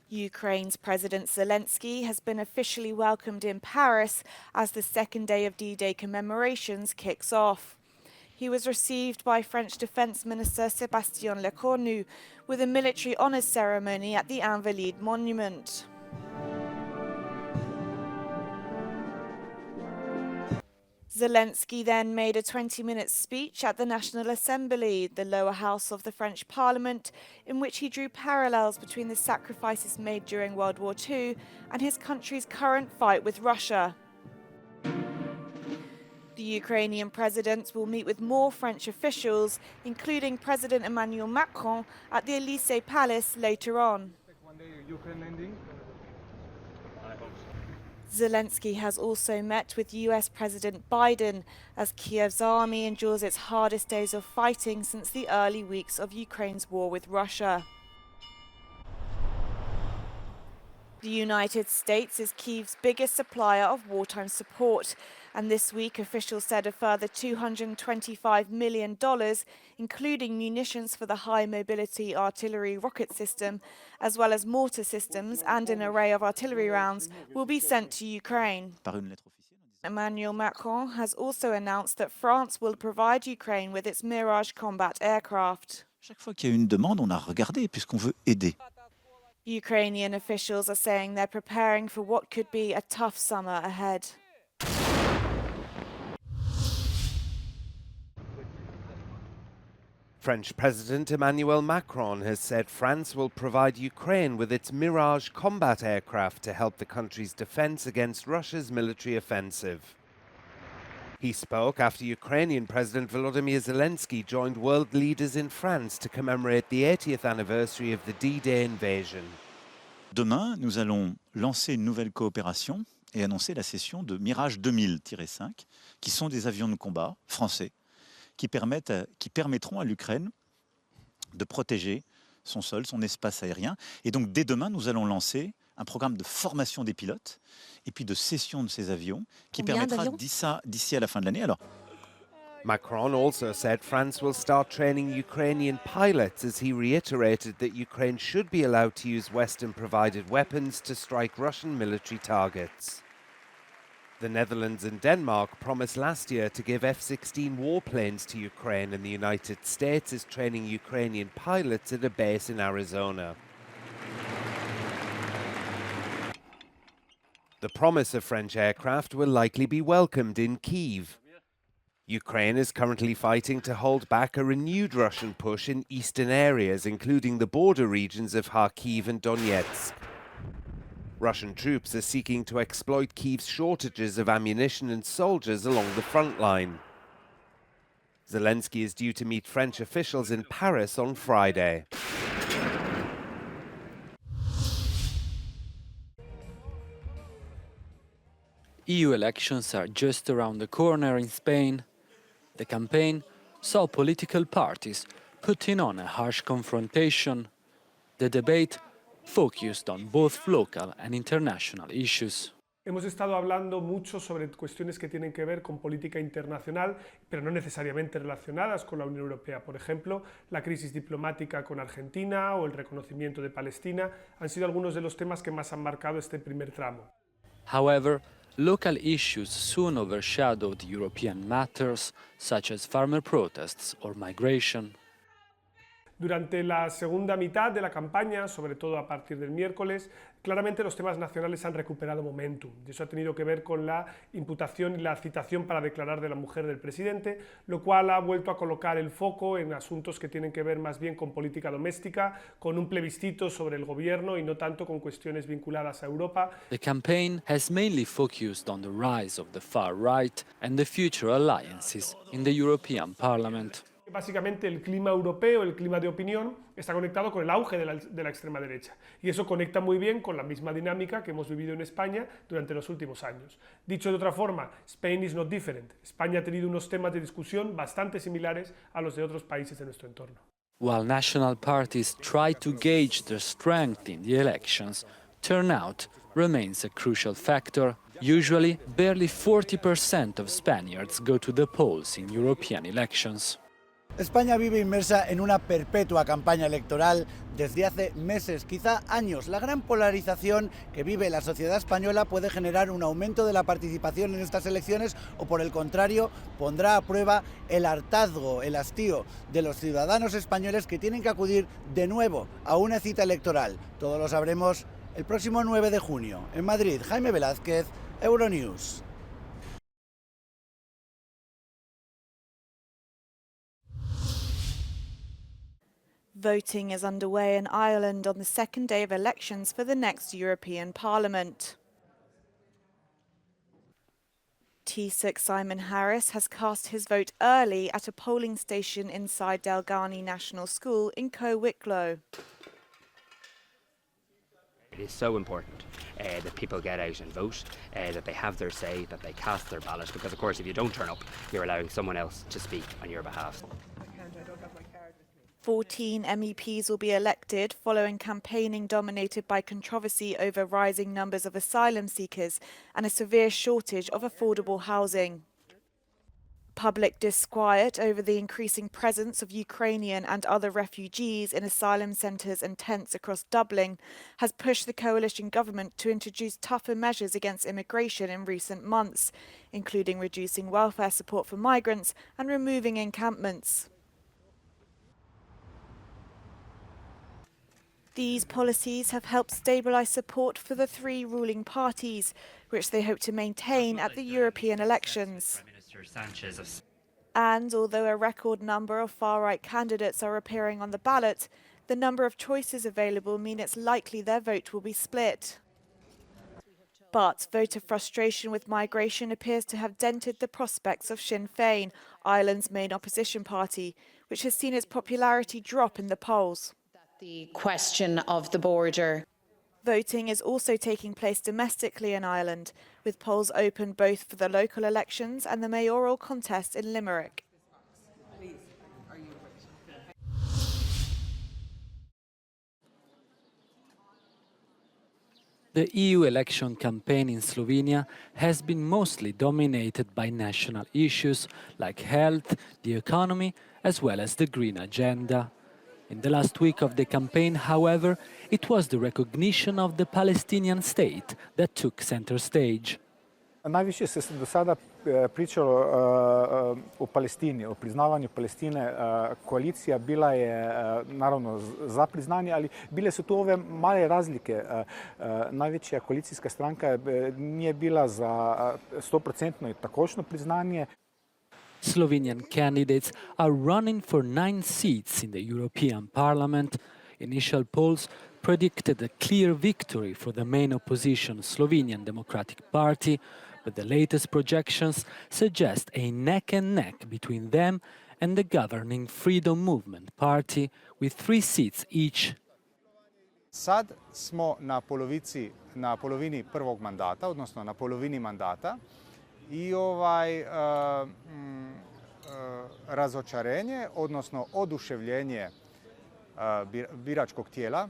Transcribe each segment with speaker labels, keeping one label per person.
Speaker 1: Ukraine's President Zelenskyy has been officially welcomed in Paris as the second day of D-Day commemorations kicks off. He was received by French Defence Minister Sébastien Lecornu with a military honours ceremony at the Invalides Monument. Zelenskyy then made a 20-minute speech at the National Assembly, the lower house of the French Parliament, in which he drew parallels between the sacrifices made during World War II and his country's current fight with Russia. The Ukrainian president will meet with more French officials, including President Emmanuel Macron, at the Élysée Palace later on. Zelenskyy has also met with US President Biden as Kiev's army endures its hardest days of fighting since the early weeks of Ukraine's war with Russia. The United States is Kiev's biggest supplier of wartime support, and this week officials said a further $225 million, including munitions for the high-mobility artillery rocket system, as well as mortar systems and an array of artillery rounds, will be sent to Ukraine. Emmanuel Macron has also announced that France will provide Ukraine with its Mirage combat aircraft.
Speaker 2: Chaque fois qu'il y a une demande, on a regardé puisqu'on veut aider.
Speaker 1: Ukrainian officials are saying they're preparing for what could be a tough summer ahead.
Speaker 3: French President Emmanuel Macron has said France will provide Ukraine with its Mirage combat aircraft to help the country's defense against Russia's military offensive. He spoke after Ukrainian President Volodymyr Zelenskyy joined world leaders in France to commemorate the 80th anniversary of the D-Day invasion.
Speaker 2: Demain, nous allons lancer une nouvelle coopération et annoncer la cession de Mirage 2000-5, qui sont des avions de combat français, qui permettront à l'Ukraine de protéger son sol, son espace aérien. Et donc, dès demain, nous allons lancer un programme de formation des pilotes et puis de cession de ces avions qui permettra d'ici à la fin de l'année.
Speaker 3: Macron also said France will start training Ukrainian pilots as he reiterated that Ukraine should be allowed to use Western-provided weapons to strike Russian military targets. The Netherlands and Denmark promised last year to give F-16 warplanes to Ukraine, and the United States is training Ukrainian pilots at a base in Arizona. The promise of French aircraft will likely be welcomed in Kyiv. Ukraine is currently fighting to hold back a renewed Russian push in eastern areas, including the border regions of Kharkiv and Donetsk. Russian troops are seeking to exploit Kyiv's shortages of ammunition and soldiers along the front line. Zelenskyy is due to meet French officials in Paris on Friday.
Speaker 4: EU elections are just around the corner in Spain. The campaign saw political parties putting on a harsh confrontation. The debate focused on both local and international issues.
Speaker 5: Hemos estado hablando mucho sobre cuestiones que tienen que ver con política internacional, pero no necesariamente relacionadas con la Unión Europea. Por ejemplo, la crisis diplomática con Argentina o el reconocimiento de Palestina han sido algunos de los temas que más han marcado este primer tramo.
Speaker 4: However, local issues soon overshadowed European matters, such as farmer protests or migration.
Speaker 5: Durante la segunda mitad de la campaña, sobre todo a partir del miércoles, claramente los temas nacionales han recuperado momentum. Y eso ha tenido que ver con la imputación y la citación para declarar de la mujer del presidente, lo cual ha vuelto a colocar el foco en asuntos que tienen que ver más bien con política doméstica, con un plebiscito sobre el gobierno y no tanto con cuestiones vinculadas a Europa.
Speaker 4: The campaign has mainly focused on the rise of the far right and the future alliances in the European Parliament.
Speaker 5: Básicamente el clima europeo, el clima de opinión, está conectado con el auge de la extrema derecha. Y eso conecta muy bien con la misma dinámica que hemos vivido en España durante los últimos años. Dicho de otra forma, Spain is not different. España ha tenido unos temas de discusión bastante similares a los de otros países de nuestro entorno.
Speaker 4: While national parties try to gauge their strength in the elections, turnout remains a crucial factor. Usually, barely 40% of Spaniards go to the polls in European elections.
Speaker 6: España vive inmersa en una perpetua campaña electoral desde hace meses, quizá años. La gran polarización que vive la sociedad española puede generar un aumento de la participación en estas elecciones o, por el contrario, pondrá a prueba el hartazgo, el hastío de los ciudadanos españoles que tienen que acudir de nuevo a una cita electoral. Todo lo sabremos el próximo 9 de junio. En Madrid, Jaime Velázquez, Euronews.
Speaker 1: Voting is underway in Ireland on the second day of elections for the next European Parliament. Taoiseach Simon Harris has cast his vote early at a polling station inside Delgany National School in Co-Wicklow.
Speaker 7: It is so important that people get out and vote, that they have their say, that they cast their ballot, because of course if you don't turn up, you're allowing someone else to speak on your behalf.
Speaker 1: 14 MEPs will be elected following campaigning dominated by controversy over rising numbers of asylum seekers and a severe shortage of affordable housing. Public disquiet over the increasing presence of Ukrainian and other refugees in asylum centres and tents across Dublin has pushed the coalition government to introduce tougher measures against immigration in recent months, including reducing welfare support for migrants and removing encampments. These policies have helped stabilise support for the three ruling parties, which they hope to maintain at the European elections. And although a record number of far-right candidates are appearing on the ballot, the number of choices available mean it's likely their vote will be split. But voter frustration with migration appears to have dented the prospects of Sinn Féin, Ireland's main opposition party, which has seen its popularity drop in the polls.
Speaker 8: The question of the border.
Speaker 1: Voting is also taking place domestically in Ireland, with polls open both for the local elections and the mayoral contest in Limerick.
Speaker 4: The EU election campaign in Slovenia has been mostly dominated by national issues like health, the economy, as well as the green agenda. In the last week of the campaign, however, it was the recognition of the Palestinian state that took center stage.
Speaker 9: Najviše se do sada pričalo o Palestini, o priznavanju Palestine. Koalicija bila je naravno za priznanje, ali bile su tu ove male razlike. Najveća koalicijska stranka nije bila za 100% i takošno priznanje.
Speaker 4: Slovenian candidates are running for 9 seats in the European Parliament. Initial polls predicted a clear victory for the main opposition, Slovenian Democratic Party, but the latest projections suggest a neck-and-neck between them and the governing Freedom Movement Party, with 3 seats each.
Speaker 10: Sad smo na polovini prvog mandata, odnosno na polovini mandata, i razočarenje, odnosno oduševljenje biračkog tijela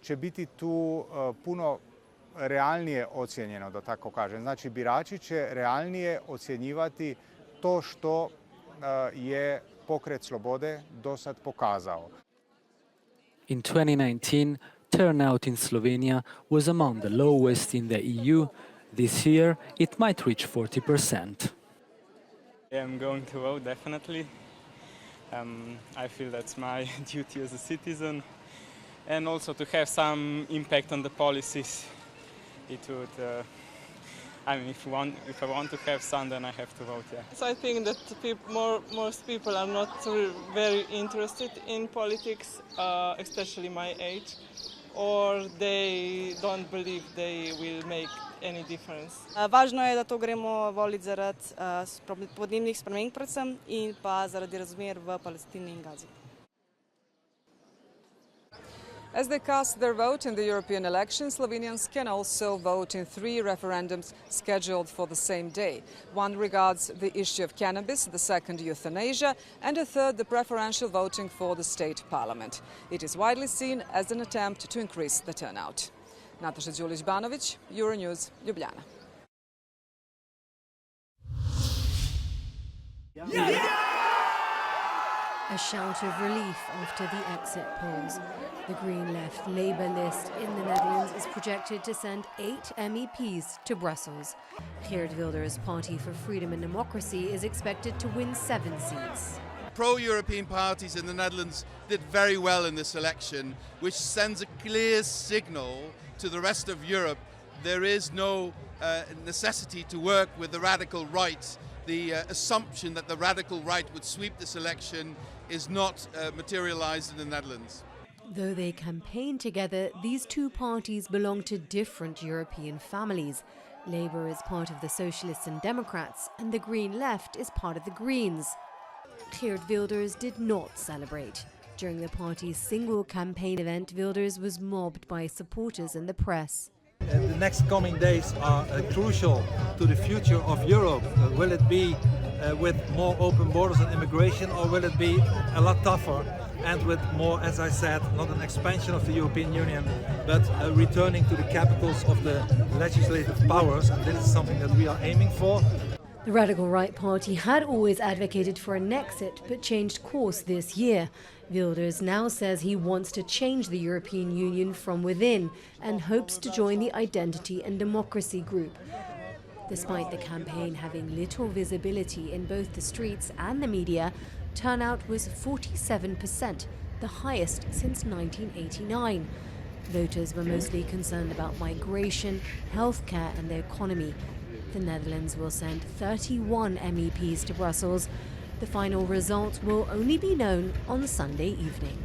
Speaker 10: će biti tu puno realnije ocijenjeno, da tako kažem. Znači, birači će realnije ocjenjivati to što je pokret slobode do sad pokazao.
Speaker 4: In 2019, turnout in Slovenia was among the lowest in the EU. This year, it might reach 40%.
Speaker 11: I'm going to vote, definitely. I feel that's my duty as a citizen. And also to have some impact on the policies. It would, I mean, if I want to have some, then I have to vote, yeah.
Speaker 12: So I think that most people are not very interested in politics, especially my age, or they don't believe they will make any difference.
Speaker 13: Važno je, da to gremo voliti zaradi podnebnih sprememb predvsem in pa zaradi razmer v Palestini in Gazi.
Speaker 14: As they cast their vote in the European elections, Slovenians can also vote in 3 referendums scheduled for the same day. One regards the issue of cannabis, the second euthanasia, and the third the preferential voting for the state parliament. It is widely seen as an attempt to increase the turnout. Nataša Đulić-Banović, Euronews, Ljubljana.
Speaker 15: A shout of relief after the exit polls. The Green Left Labour list in the Netherlands is projected to send 8 MEPs to Brussels. Geert Wilders' Party for Freedom and Democracy is expected to win 7 seats.
Speaker 16: Pro-European parties in the Netherlands did very well in this election, which sends a clear signal to the rest of Europe. There is no necessity to work with the radical right. The assumption that the radical right would sweep this election is not materialized in the Netherlands.
Speaker 15: Though they campaign together, these two parties belong to different European families. Labour is part of the Socialists and Democrats, and the Green Left is part of the Greens. Geert Wilders did not celebrate. During the party's single campaign event, Wilders was mobbed by supporters and the press.
Speaker 17: The next coming days are crucial to the future of Europe. Will it be with more open borders and immigration, or will it be a lot tougher and with more, as I said, not an expansion of the European Union, but returning to the capitals of the legislative powers? And this is something that we are aiming for.
Speaker 15: The Radical Right Party had always advocated for an exit, but changed course this year. Wilders now says he wants to change the European Union from within and hopes to join the Identity and Democracy group. Despite the campaign having little visibility in both the streets and the media, turnout was 47%, the highest since 1989. Voters were mostly concerned about migration, healthcare and the economy. The Netherlands will send 31 MEPs to Brussels. The final results will only be known on Sunday evening.